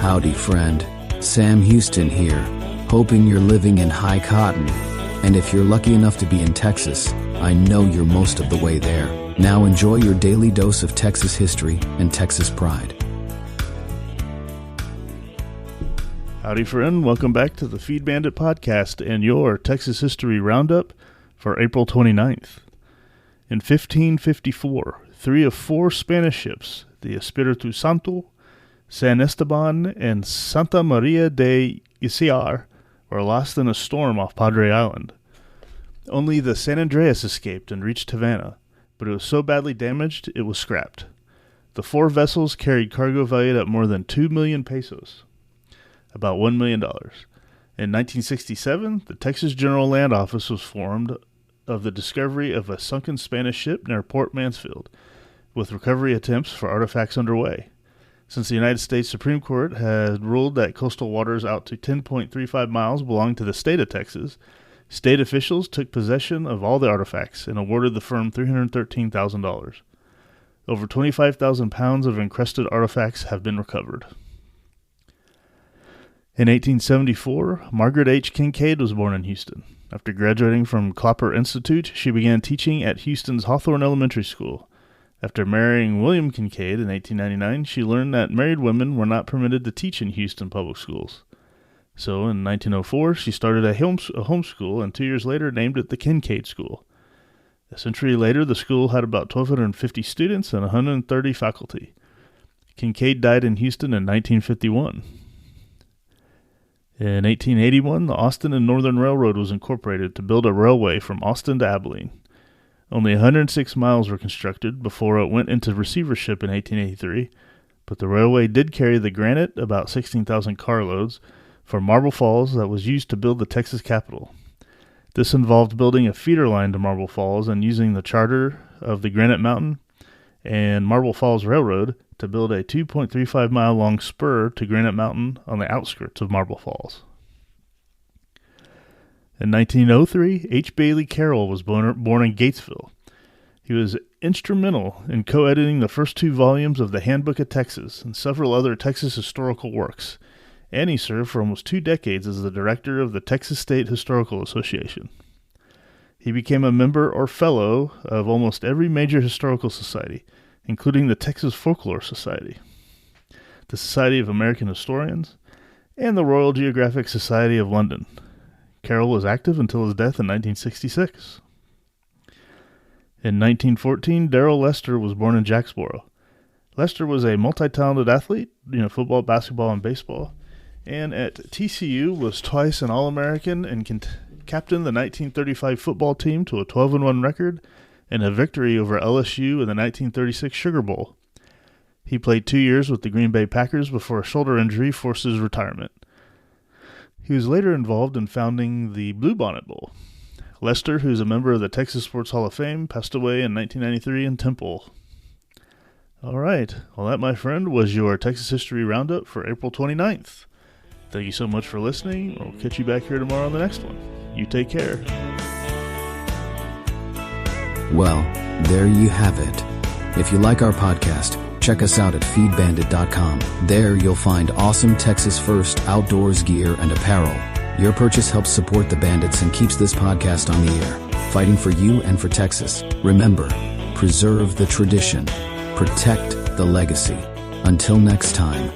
Howdy friend, Sam Houston here, hoping you're living in high cotton. And if you're lucky enough to be in Texas, I know you're most of the way there. Now enjoy your daily dose of Texas history and Texas pride. Howdy friend, welcome back to the Feed Bandit podcast and your Texas History Roundup for April 29th. In 1554, 3 of 4 Spanish ships, the Espiritu Santo, San Esteban, and Santa Maria de Isiar, were lost in a storm off Padre Island. Only the San Andreas escaped and reached Havana, but it was so badly damaged it was scrapped. The 4 vessels carried cargo valued at more than 2 million pesos, about $1 million. In 1967, the Texas General Land Office was formed of the discovery of a sunken Spanish ship near Port Mansfield, with recovery attempts for artifacts underway. Since the United States Supreme Court had ruled that coastal waters out to 10.35 miles belonged to the state of Texas, state officials took possession of all the artifacts and awarded the firm $313,000. Over 25,000 pounds of encrusted artifacts have been recovered. In 1874, Margaret H. Kincaid was born in Houston. After graduating from Klopper Institute, she began teaching at Houston's Hawthorne Elementary School. After marrying William Kincaid in 1899, she learned that married women were not permitted to teach in Houston public schools. So in 1904, she started a home school and 2 years later named it the Kincaid School. A century later, the school had about 1,250 students and 130 faculty. Kincaid died in Houston in 1951. In 1881, the Austin and Northern Railroad was incorporated to build a railway from Austin to Abilene. Only 106 miles were constructed before it went into receivership in 1883, but the railway did carry the granite, about 16,000 carloads, for Marble Falls that was used to build the Texas Capitol. This involved building a feeder line to Marble Falls and using the charter of the Granite Mountain and Marble Falls Railroad to build a 2.35-mile-long spur to Granite Mountain on the outskirts of Marble Falls. In 1903, H. Bailey Carroll was born in Gatesville. He was instrumental in co-editing the first 2 volumes of the Handbook of Texas and several other Texas historical works, and he served for almost 2 decades as the director of the Texas State Historical Association. He became a member or fellow of almost every major historical society, including the Texas Folklore Society, the Society of American Historians, and the Royal Geographic Society of London. Carroll was active until his death in 1966. In 1914, Darrell Lester was born in Jacksboro. Lester was a multi-talented athlete, football, basketball, and baseball, and at TCU was twice an All-American and captained the 1935 football team to a 12-1 record and a victory over LSU in the 1936 Sugar Bowl. He played 2 years with the Green Bay Packers before a shoulder injury forced his retirement. He was later involved in founding the Bluebonnet Bowl. Lester, who's a member of the Texas Sports Hall of Fame, passed away in 1993 in Temple. All right. Well, that, my friend, was your Texas History Roundup for April 29th. Thank you so much for listening. We'll catch you back here tomorrow on the next one. You take care. Well, there you have it. If you like our podcast, check us out at feedbandit.com. There you'll find awesome Texas First outdoors gear and apparel. Your purchase helps support the Bandits and keeps this podcast on the air, fighting for you and for Texas. Remember, preserve the tradition, protect the legacy. Until next time.